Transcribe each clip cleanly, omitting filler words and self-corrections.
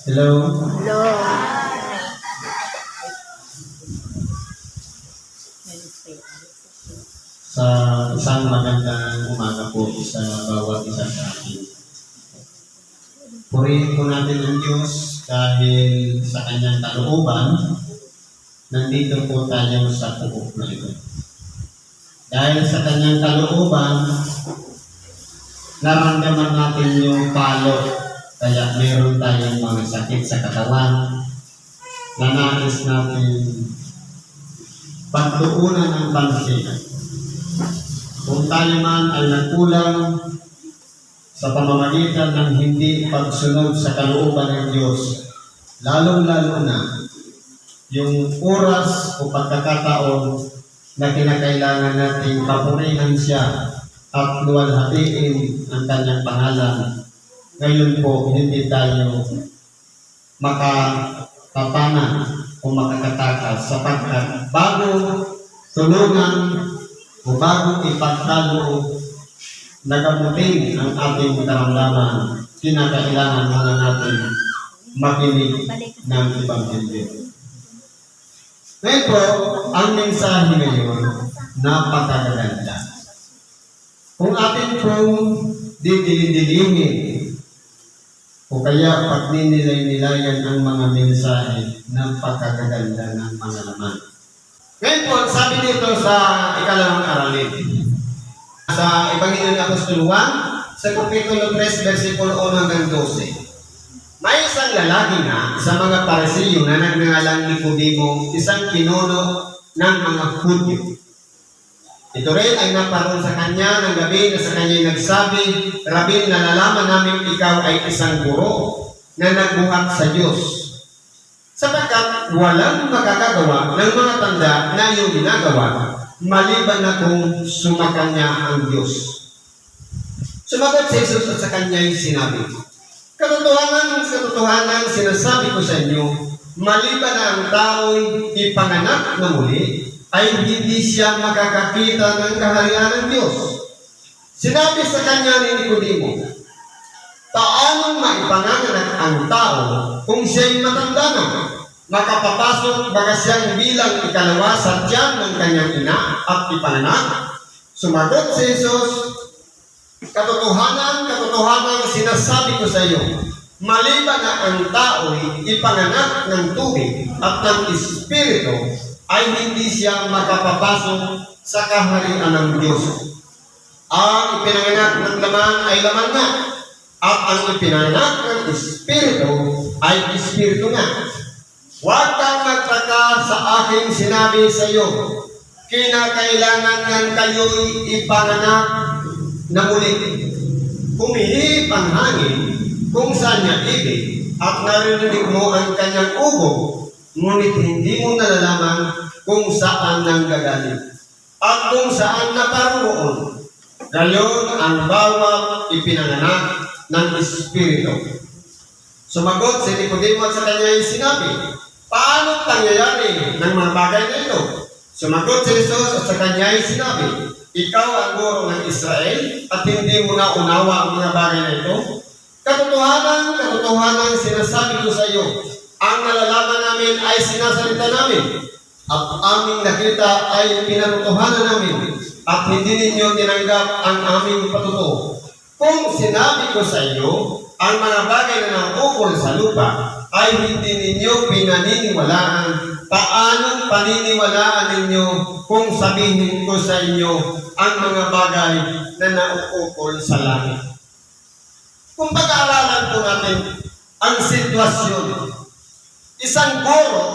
Hello. Hello. Sa isang magandang umaga po sa bawat isa sa atin. Purihin po natin ang Diyos dahil sa kanyang kalooban, nandito po tayo sa pupok na ito. Dahil sa kanyang kalooban, naramdaman natin yung palo, kaya meron tayong mga sakit sa katawan na nais natin pagtuunan ng pansin. Kung tayo man ay nagkulang sa pamamagitan ng hindi pagsunod sa kalooban ng Diyos, lalong-lalo na yung oras o pagkakataon na kinakailangan nating papurihan siya at luwalhatiin ang kanyang pangalan, ngayon po hindi tayo makapapana o makakatakas sapagkat bago tulungan o bago ipagkaloob na gamutin ang ating karamdaman, kinakailangan muna natin makinig ng Ebanghelyo. Ngayon po, ang mensahe ngayon, napakaganda. Kung atin pong didilin-dilingin o kaya pagninilay-nilayan ang mga mensahe, napakaganda ng mga laman. Ngayon po, sabi dito sa ikalawang aralin, sa Ebanghelyo ng Apostol Juan, sa Kapitulo 3, versikulo 1 hanggang 12. May isang lalaki na sa mga Parisiyo na nagngangalang Nicodemo, isang pinuno ng mga Hudyo. Ito rin ay naparoon sa kanya ng gabi na sa kanya nagsabi, Rabin, nalalaman namin ikaw ay isang guro na nagbuhat sa Diyos. Sapagkat walang makakagawa ng mga tanda na iyong ginagawa, maliban na kung sumakanya ang Diyos. Sumagot si Jesus at sa kanya'y sinabi, Katotohanan, sinasabi ko sa inyo, maliban na ang tao'y ipanganak na muli, ay hindi siya makakakita ng kaharian ng Diyos. Sinabi sa kanya ni Nicodemo, paanong maipanganak ang tao kung siya'y matanda na? Makapapasok baga siyang bilang ikalawa sa tiyan ng kanyang ina at ipanganak? Sumagot si Jesus, Katotohanan, sinasabi ko sa iyo, maliban na ang tao'y ipanganak ng tubig at ng Espiritu, ay hindi siya makapapasok sa kaharian ng Diyos. Ang ipinanganak ng laman ay laman nga, at ang ipinanganak ng Espiritu ay Espiritu nga. Huwag kang magtaka sa aking sinabi sa iyo, kinakailangan nga kayo'y ipanganak na muli. Humihip ang hangin kung saan niya ibig at narinig mo ang kanyang ugong, ngunit hindi mo nalalaman kung saan nanggagaling at kung saan naparoon. Gayon ang bawat ipinanganak ng Espiritu. Sumagot si Nicodemo at sa kanya'y sinabi, paano pangyayari ng mga bagay na ito? Sumagot si Jesus at sa kanya'y sinabi, ikaw ang guro ng Israel at hindi mo na unawa ang mga bagay na ito? Katotohanan, sinasabi ko sa iyo, ang nalalaman namin ay sinasalita namin at aming nakita ay pinanutuhanan namin at hindi ninyo tinanggap ang aming patutuo. Kung sinabi ko sa iyo, ang mga bagay na nangukol sa lupa ay hindi ninyo pinaniniwalaan, paanong paniniwalaan ninyo kung sabihin ko sa inyo ang mga bagay na naukukol sa langit? Kung pag-aaralan po natin ang sitwasyon, isang guro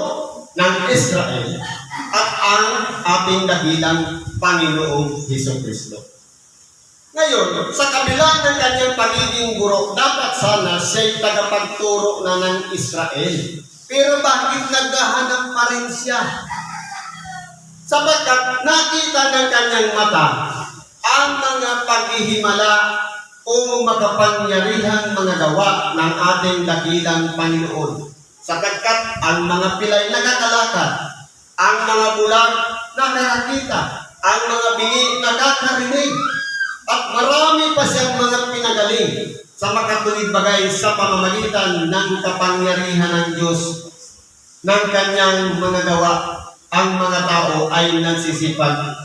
ng Israel at ang ating dakilang Panginoong Hesukristo. Ngayon, sa kabila ng kanyang pagiging guro, dapat sana siya'y tagapagturo na ng Israel. Pero bakit naghahanap pa rin siya? Sapagkat nakita ng kanyang mata ang mga paghihimala o makapangyarihang mga gawa ng ating dakilang Panginoon. Sapagkat ang mga pilay nakakalakad, ang mga bulag nakakakita, ang mga bingi nakakarinig, At marami pa siyang mga pinagaling sa makatuwid bagay sa pamamagitan ng kapangyarihan ng Diyos ng kanyang mga gawa. Ang mga tao ay nagsisipag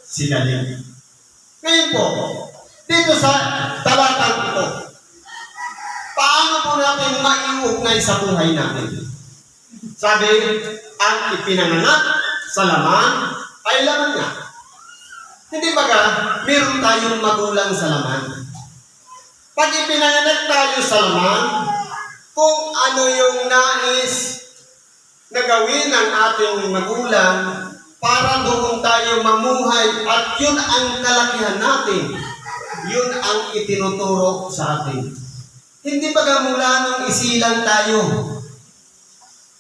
sigaling. Ngayon po, dito sa talatang ito, paano po natin maiugnay sa buhay natin? Sabi, ang ipinanganak sa laman ay laman nga. Hindi baga, meron tayong magulang sa laman. Pag ipinanganak tayo sa laman, kung ano yung nais na gawin ng ating magulang para doon tayo mamuhay at yun ang kalakihan natin, yun ang itinuturo sa atin. Hindi baga mula nung isilang tayo,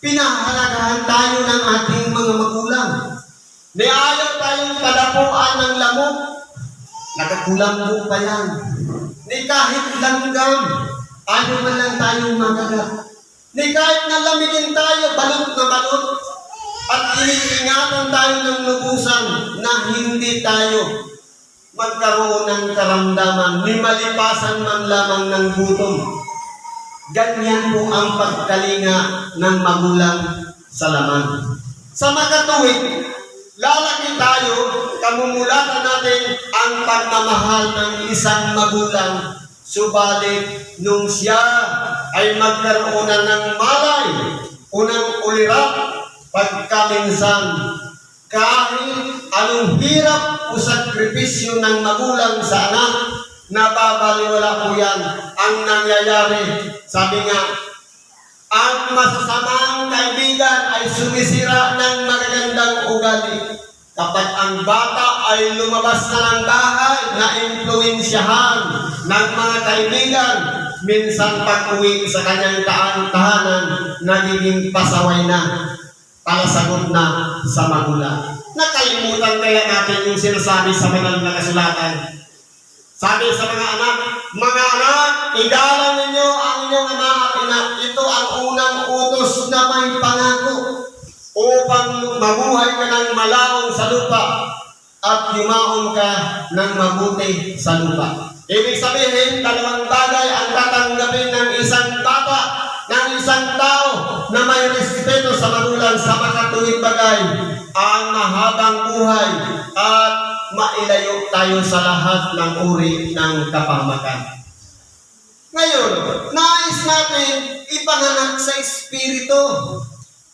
pinahalagahan tayo ng ating mga magulang. Di ayaw tayong padapuan ng lamok, nakakulambo pa yan. Di kahit langgam, ayaw man lang tayong magagat. Di kahit nalamigin tayo, balot na balot, at iniingatan tayo ng lubusan na hindi tayo magkaroon ng karamdaman, ni malipasan man lamang ng gutom. Ganyan po ang pagkalinga ng magulang sa laman. Sa makatuwid, lalaki tayo, kamumulatan natin ang pagmamahal ng isang magulang. Subalit, nung siya ay magkaroon na ng malay, unang ulirap, pagkaminsan, kahit anong hirap o sakripisyo ng magulang sa anak, nababaliwala po yan ang nangyayari. Sabi nga, ang masasamang kaibigan ay sumisira ng magagandang ugali. Kapag ang bata ay lumabas na ng bahay na impluensyahan ng mga kaibigan, minsan pag-uwi sa kanyang tahanan, nagiging pasaway na, palasagot na sa magulang. Nakalimutan kaya natin yung sinasabi sa banal na kasulatan. Sabi sa mga anak, igalang ninyo ang inyong ama at ina. Ito ang unang utos na may pangako upang mabuhay ka ng malaong sa lupa at yumaon ka ng mabuti sa lupa. Ibig sabihin, dalawang bagay ang tatanggapin ng isang bata, ng isang tao na may respeto sa magulang sa makatuwid bagay, ang mahabang buhay at mailayo tayo sa lahat ng uri ng kapahamakan. Ngayon, nais natin ipanganak sa Espiritu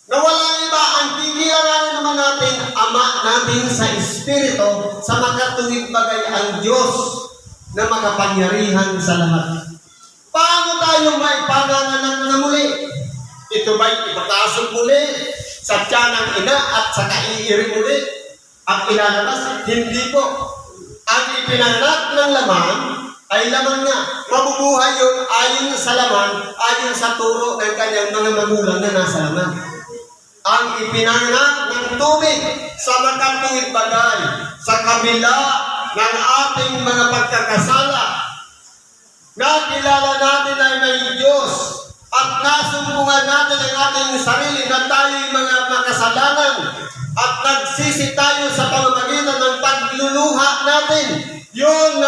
na walang iba ang kikilalanin naman natin, Ama natin sa Espiritu, sa makatuwid bagay ang Diyos na makapangyarihan sa lahat. Paano tayo may panganganak na muli? Ito ba'y ipatasok muli sa tiyan ng ina at sa kaiiri muli at ilalabas? Hindi po. Ang ipinanganak ng laman ay laman nga. Mabubuhay yun ayon sa laman, ayon sa turo ng kanyang mga magulang na nasa laman. Ang ipinanganak ng tubig sa makatuwid bagay, sa kabila ng ating mga pagkakasala, nakilala natin ay may Diyos at nasumpungan natin ang ating sarili na tayo'y mga makasalanan at nagsisi tayo sa pamamagitan ng pagluluha natin. Yun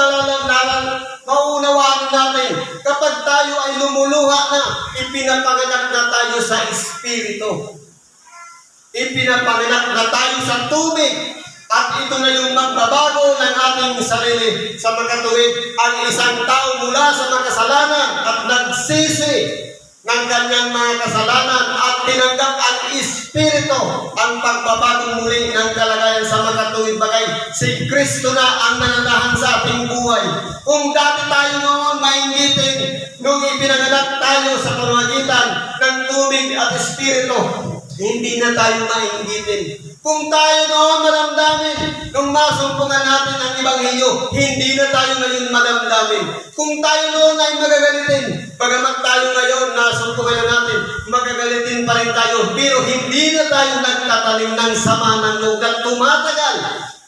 maunawaan natin. Kapag tayo ay lumuluha na, ipinapanganak na tayo sa Espiritu. Ipinapanganak na tayo sa tubig. At ito na yung magbabago ng ating sarili sa makatuwid. Ang isang tao mula sa makasalanan at nagsisi ng kanyang mga kasalanan at tinanggap ang Espiritu, ang pagbabagong muli ng kalagayan sa makatuwid bagay. Si Kristo na ang nananahan sa ating buhay. Kung dati tayo noon mainggitin, nung ipinanganak tayo sa pamamagitan ng tubig at Espiritu, hindi na tayo mainggitin. Kung tayo noon madamdamin, nung masumpungan natin ang Ebanghelyo, hindi na tayo ngayon madamdamin. Kung tayo noon ay magagalitin, bagamat tayo ngayon nasumpungan na natin, magagalitin pa rin tayo. Pero hindi na tayo nagtatanim ng sama ng loob at tumatagal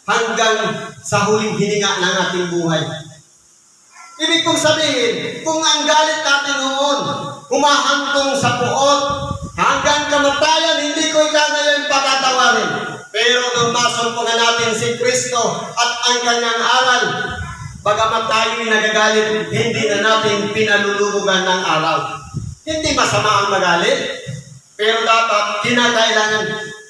hanggang sa huling hininga ng ating buhay. Ibig kong sabihin, kung ang galit natin noon, humahantong sa puot, hanggang kamatayan, hindi ko ikaw ngayon patatawarin. Pero nung masumpungan natin si Kristo at ang kanyang aral, Bagamat tayo'y nagagalit, hindi na natin pinalulubugan ng araw. Hindi masama ang magalit, pero dapat kinakailangan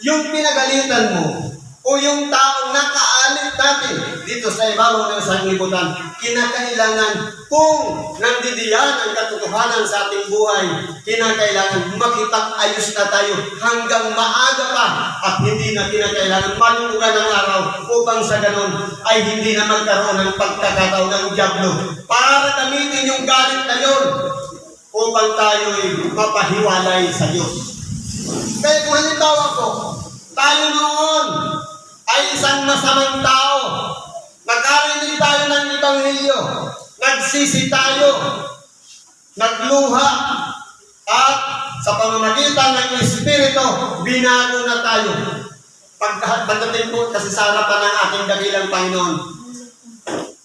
yung pinagalitan mo o yung taong nakaalit natin dito sa ibabaw ng sanglibutan, kinakailangan kung nandidiyan ang katotohanan sa ating buhay, kinakailangan makipag-ayos na tayo hanggang maaga pa at hindi na kinakailangan malulugan ng araw upang sa ganon ay hindi na magkaroon ng pagkakataon ng dyablo para gamitin yung galit na yun upang tayo'y mapahiwalay sa Diyos. Kaya kung halimbawa po, tayo noon ay isang masamang tao, nakarinig tayo ng Ebanghelyo, nagsisi tayo, nagluha, at sa pamamagitan ng Espiritu, binago na tayo. Pagdating po kasi sa harapan ng ating dakilang Panginoon,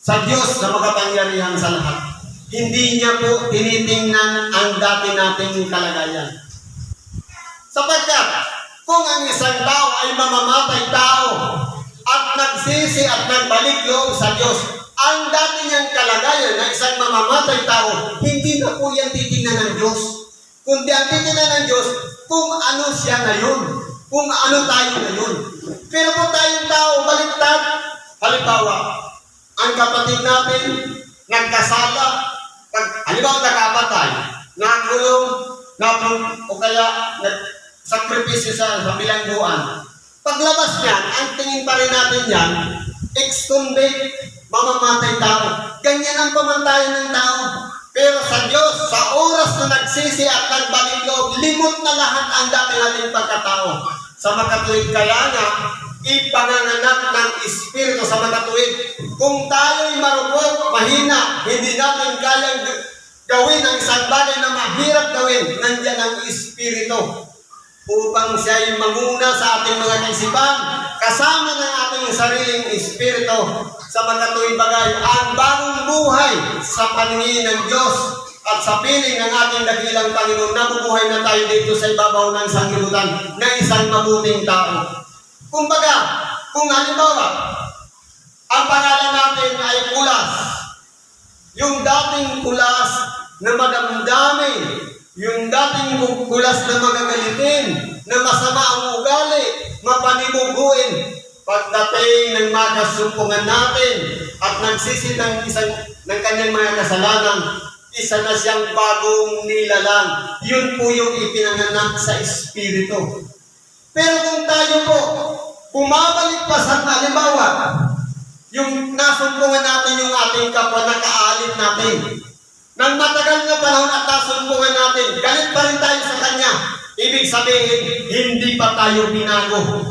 sa Diyos na makapangyarihan sa lahat, hindi niya po tinitingnan ang dati nating kalagayan. Sapagkat kung ang isang tao ay mamamatay tao at nagsisi at nagbalik loob sa Diyos, ang dati niyang kalagayan na isang mamamatay tao, hindi na po yan titingnan ng Diyos. Kundi ang titingnan ng Diyos kung ano siya ngayon, kung ano tayo ngayon. Pero kung tayong tao, baliktad, halimbawa, ang kapatid natin nagkasala, halimbawa nakapatay, nakulong, o kaya sakripisyo sa bilangguan. Paglabas niyan, ang tingin pa rin natin yan, ex-convict, mamamatay tao. Ganyan ang pamantayan ng tao. Pero sa Diyos, sa oras na nagsisi at nagbalik loob, limot na lahat ang dati nating pagkatao. Sa makatuwid kaya nga, ipanganganak ng Espiritu sa makatuwid. Kung tayo'y marupok, mahina, hindi natin kayang gawin ang isang bagay na mahirap gawin, nandiyan ang Espiritu upang siya'y manguna sa ating mga kaisipan, kasama ng ating sariling Espiritu sa makatuwid bagay, ang bagong buhay sa paningin ng Diyos at sa piling ng ating dakilang Panginoon. Nabubuhay na tayo dito sa ibabaw ng sanglibutan na isang mabuting tao. Kumbaga, kung halimbawa, ang pangalan natin ay Kulas, yung dating Kulas na madamdamin, yung dating Kulas na magagalitin, na masama ang ugali, mapanimuguin, pagdating ng makasumpungan natin at nagsisi ng kanyang mga kasalanan, isa na siyang bagong nilalang. Yun po yung ipinanganak sa Espiritu. Pero kung tayo po, bumabalik pa sa halimbawa, yung nasumpungan natin yung ating kapwa na kaalit natin, nang matagal na panahon at nasumpungan natin, galit pa rin tayo sa kanya. Ibig sabihin, hindi pa tayo binago.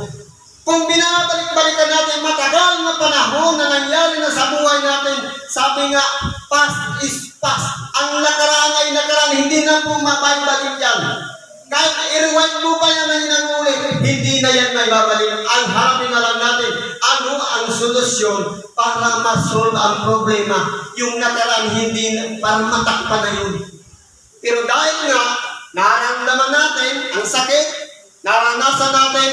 Kung binabalik-balikan natin matagal na panahon na nangyari na sa buhay natin, sabi nga, past is past. Ang nakaraan ay nakaraan, hindi na po mabalik yan. Kahit i-rewind mo pa yan na inangulit, hindi na yan may babalik. Ang harapin na lang natin, ano ang solusyon para ma-solve ang problema. Yung nakaraan, hindi para matakpan na yun. Pero dahil nga, nararamdaman natin ang sakit, naranasan natin,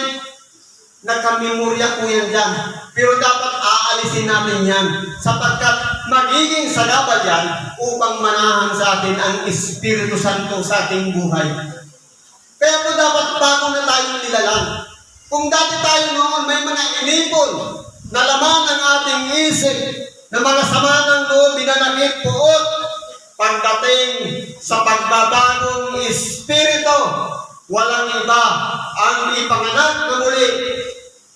nakamemorya po yan dyan. Pero dapat aalisin natin yan sapagkat magiging sagabal yan upang manahan sa atin ang Espiritu Santo sa ating buhay. Kaya po dapat bago na tayong nilalang. Kung dati tayo noon may mga inipon na laman ng ating isip na mga sama ng loob, binanakit puot, pagdating sa pagbabagong Espiritu, walang iba ang ipanganak na muli.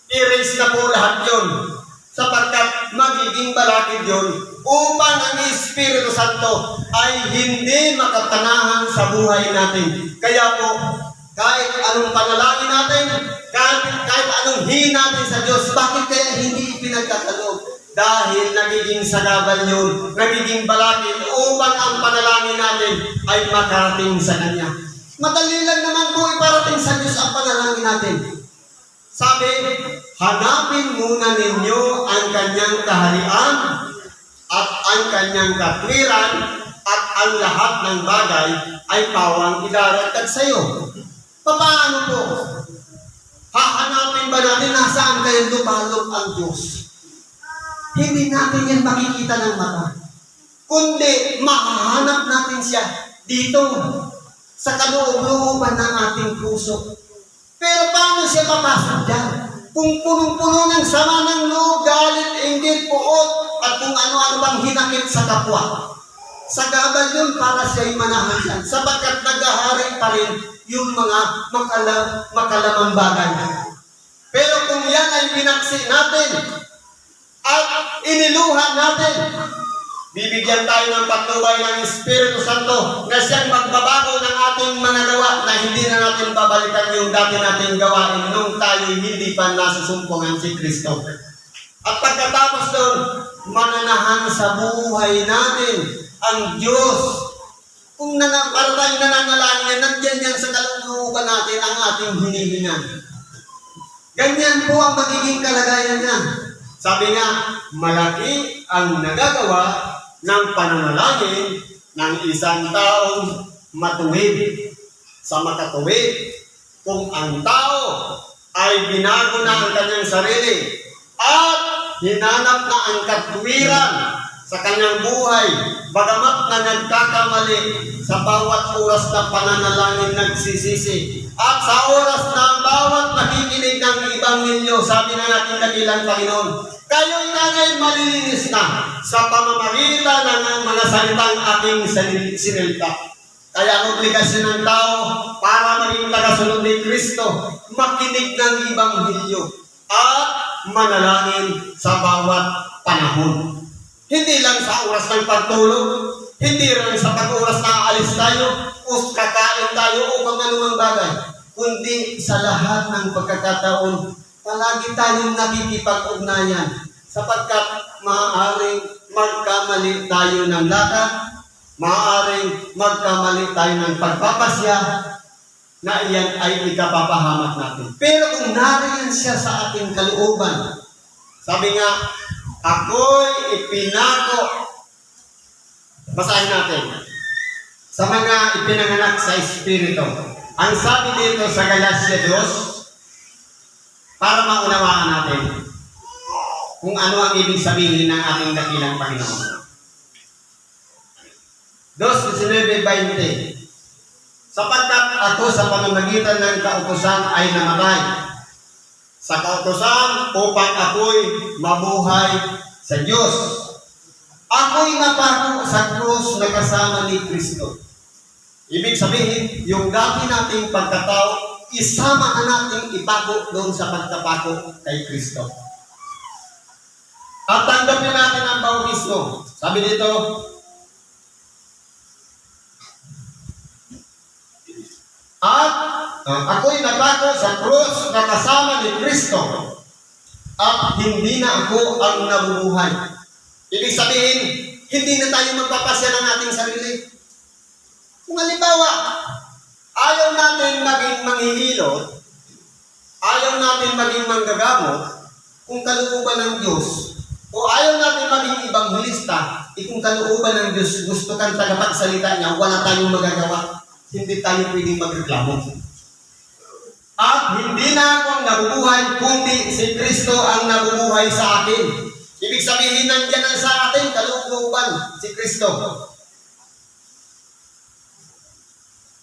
I-raise na po lahat yun sapagkat magiging balakid yun upang ang Espiritu Santo ay hindi makapanahan sa buhay natin. Kaya po, kahit anong panalangin natin, kahit anong hihin natin sa Diyos, bakit kaya hindi pinagkakaloob? Dahil nagiging sagabal yun, nagiging balakid upang ang panalangin natin ay makarating sa Kanya. Madali lang naman po iparating sa Diyos ang panalangin natin. Sabi, hanapin muna ninyo ang Kanyang kaharian at ang Kanyang katwiran at ang lahat ng bagay ay pawang idaragdag sa iyo. Paano po? Hahanapin ba natin nasaan kayo lupalop ang Diyos? hindi natin yan makikita ng mata. Kundi mahahanap natin siya dito sa kaloob-looban ng ating puso. Pero paano siya papasok dyan? Kung punong-puno ng sama ng loob, galit, inggit, puot, at kung ano-ano bang hinakit sa kapwa. Sa gabal yun para siya'y manahan dyan, sapagkat naghahari pa rin yung mga makalamang bagay. Pero kung yan ay pinaksi natin at iniluhan natin, bibigyan tayo ng patnubay ng Espiritu Santo na siyang magbabago ng ating mga gawa na hindi na natin babalikan yung dati nating gawain nung tayo hindi pa nasusumpungan si Kristo. At pagkatapos doon, mananahan sa buhay natin ang Diyos. Kung para tayong nananalangin, nandiyan yan sa kalooban natin ang ating hinihingan. Ganyan po ang magiging kalagayan niya. Sabi nga, malaki ang nagagawa ng pananalangin ng isang taong matuwid. Sa makatuwid, kung ang tao ay binago na ang kanyang sarili at hinanap na ang katwiran sa kanyang buhay, bagamat na nagkakamali sa bawat oras na pananalangin nagsisisi, at sa oras na bawat nakikinig ng Ebanghelyo, sabi ng ating dakilang Panginoon, kayo'y nangay malilinis na sa pamamagitan ng mga salitang aking sinilta. Kaya ang obligasyon ng tao para maging tagasunod ni Kristo, makinig ng Ebanghelyo at manalangin sa bawat panahon. Hindi lang sa oras ng pagtulog, hindi lang sa pag-oras na aalis tayo, o kakain tayo o kung anumang bagay, kundi sa lahat ng pagkakataon, palagi tayong nakikipag-ugnayan sapagkat maaaring magkamali tayo ng lakad, maaaring magkamali tayo ng pagpapasya, na iyan ay ikapapahamak natin. Pero kung nariyan siya sa ating kalooban, sabi nga, ako'y ipinako. Basahin natin. Sa mga ipinanganak sa Espiritu. Ang sabi dito sa Galatia 2, para maunawaan natin kung ano ang ibig sabihin ng ating dakilang Panginoon. 2:19-20. Sapagkat ako sa pamamagitan ng kautusan ay namatay sa kautusan upang ako'y mabuhay sa Diyos. Ako'y napako sa krus na kasama ni Kristo. Ibig sabihin, yung dati nating pagkatao, isama na nating ipako doon sa pagkapako kay Kristo. At tanggapin natin ang bautismo. Sabi dito, at ako'y napako sa krus na kasama ni Kristo at hindi na ako ang nabubuhay. Ibig sabihin, hindi na tayo magpapasya ng ating sarili. Kung halimbawa, ayaw natin maging manghihilot, ayaw natin maging manggagamot, kung kalooban ng Diyos, o ayaw natin maging ibanghelista, kung kalooban ng Diyos, gusto kang tagapagsalita niya, wala tayong magagawa. Hindi tayo pwedeng magreklamo. At hindi na ako ang nabubuhay, kundi si Kristo ang nabubuhay sa akin. Ibig sabihin, nandiyan na sa atin, kalooban, si Kristo.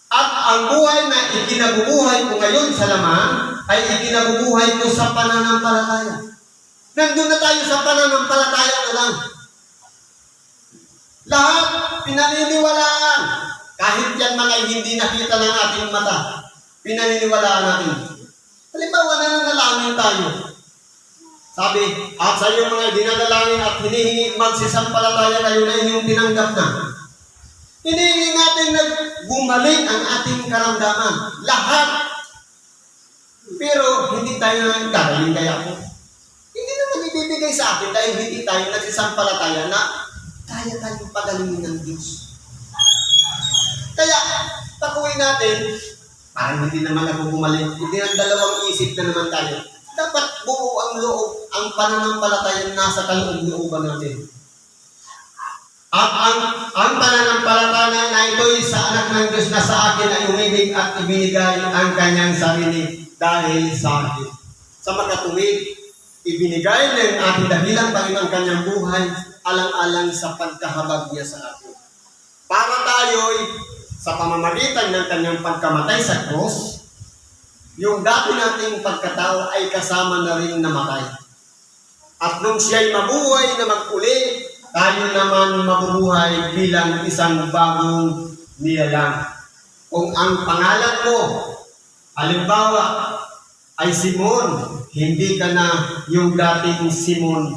At ang buhay na ikinabubuhay ko ngayon sa laman, ay ikinabubuhay ko sa pananampalataya. Nandun na tayo sa pananampalataya na lang. Lahat pinaniniwalaan. Kahit yan mga hindi nakita ng ating mata, pinaniniwalaan natin. Halimbawa, nananalangin tayo. Sabi, at sa iyong mga dinadalangin at hinihingi magsisampalataya kayo na inyong tinanggap na. Hinihingi natin na gumaling ang ating karamdaman. Lahat. Pero hindi tayo nagkagaling kaya po. Hindi naman ibibigay sa atin dahil hindi tayo nagsisampalataya na kaya tayong pagalingin ng Diyos. Kaya, pakuwi natin, parang hindi naman ako bumalik, hindi ng dalawang isip na naman tayo. Dapat buo ang loob, ang pananampalataya nasa kaloob-looban natin. At ang pananampalataya na ito'y sa anak ng Diyos na sa akin ay umibig at ibinigay ang kanyang sarili dahil sa akin. Sa makatuwid, ibinigay ng ating dahilang Panginoon kanyang buhay alang-alang sa pagkahabag niya sa atin. Para tayo'y sa pamamagitan ng kanyang pagkamatay sa krus, yung dati nating pagkatao ay kasama na rin namatay. At nung siya'y mabuhay na mag-uli, tayo naman mabubuhay bilang isang bagong nilalang. Kung ang pangalan mo, halimbawa, ay Simon, hindi ka na yung dating Simon,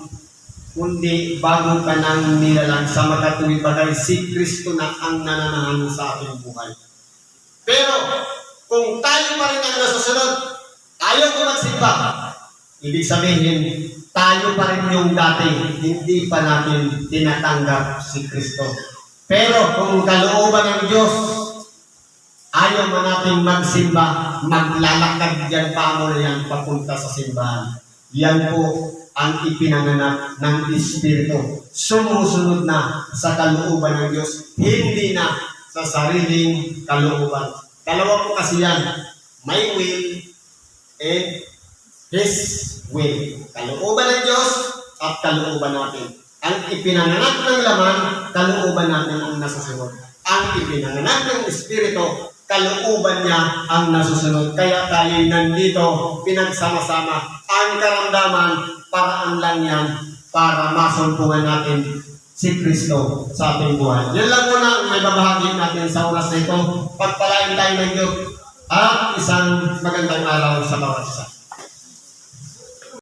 kundi bago ka nang nilalang sa makatuwid bagay, si Kristo na ang nananahan sa ating buhay. Pero, kung tayo pa rin ang nasusunod, tayo kung magsimba, ibig sabihin, tayo pa rin yung dati, hindi pa natin tinatanggap si Kristo. Pero kung kalooban ng Diyos, ayaw man natin magsimba, maglalakad yan pa mo yan papunta sa simbahan. Yan po ang ipinanganak ng Espiritu. Sumusunod na sa kalooban ng Diyos, hindi na sa sariling kalooban. Dalawa po kasi yan, my will and His will. Kalooban ng Diyos at kalooban natin. Ang ipinanganak ng laman, kalooban natin ang nasusunod. Ang ipinanganak ng Espiritu, kalooban niya ang nasusunod. Kaya tayo nandito, pinagsama-sama. Ang karamdaman, paraan lang yan para masumpungan natin si Kristo sa ating buhay. Yan lang muna may babahagi natin sa oras na ito. Pagpalain tayo ng Diyos at isang magandang araw sa bawat isa.